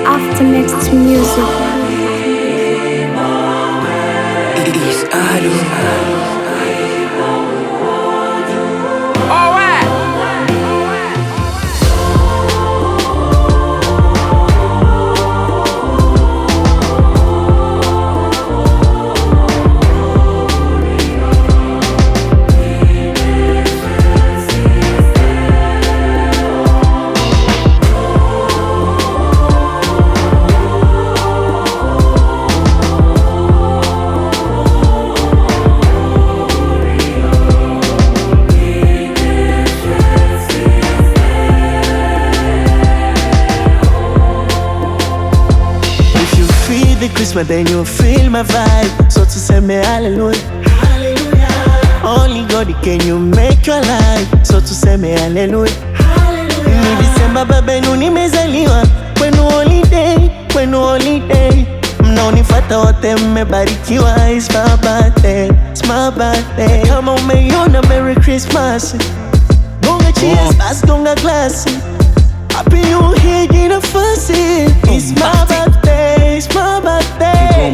After next music. Christmas, then you feel my vibe. So to say me hallelujah, hallelujah. Only God can you make your life. So to say me hallelujah, hallelujah. Ni December baba nu nimezaliwa. Kwenu holiday, kwenu holiday. Mnaonifuata wote mmebarikiwa. It's my birthday, it's my birthday. Kama umeiona Merry Christmas. Gonga cheers, basi gonga glass. Happy New Year, jina fasi. It's my birthday, it's my birthday.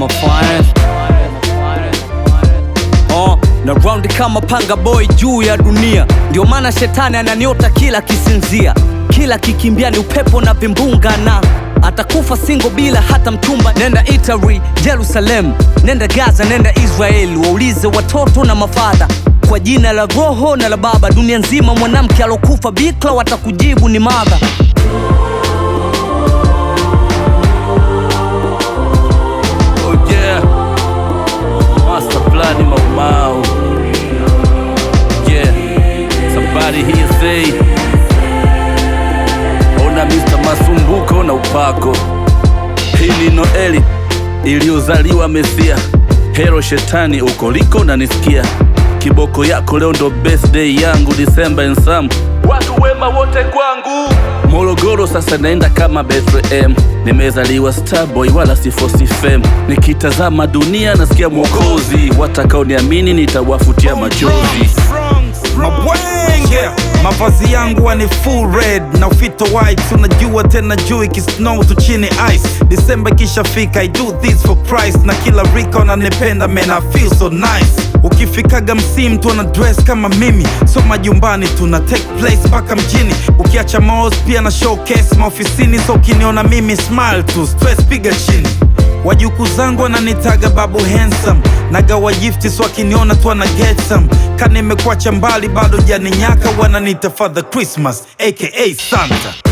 Na round kama panga boy juu ya dunia. Ndio maana shetani ananiota kila kisinzia. Kila kikimbia ni upepo na vimbunga. Na atakufa single bila hata mtumba. Nenda Italy, Jerusalem, nenda Gaza, nenda Israel. Waulize watoto na mafadha kwa jina la Roho na la Baba. Dunia nzima mwanamke alokufa bikra watakujibu ni mother. Oh yeah, master plan Mau. Yeah, somebody here say ona Mr. Masumbuko na upako. Hii ni Noeli iliyozaliwa Mesia. Hero shetani ukoliko na nisikia. Kiboko yako leo ndo birthday yangu. December and some watu wema wote kwangu. Morogoro sasa naenda kama Bethlehem. Nimezaliwa Starboy wala si Fosi Fem. Nikitazama dunia nasikia Mwokozi. Watakao niamini nitawafutia machozi. Mabwenge, mavazi yangu ni full red na ufito white. Unajua tena juu ikisnow tu chini ice. December kishafika, I do this for price. Na kila rika wananipenda, man I feel so nice. Ukifikaga msimu tu wana dress kama mimi. So majumbani tuna take place mpaka mjini. Ukiacha malls pia na showcase maofisini. So ukiniona mimi smile tu, stress piga chini. Wajuku zangu wananitaga babu handsome. Nagawa gifti so wakiniona tu wana get some. Kani nimekuacha mbali bado janinyaka. Wananiita Father Christmas aka Santa.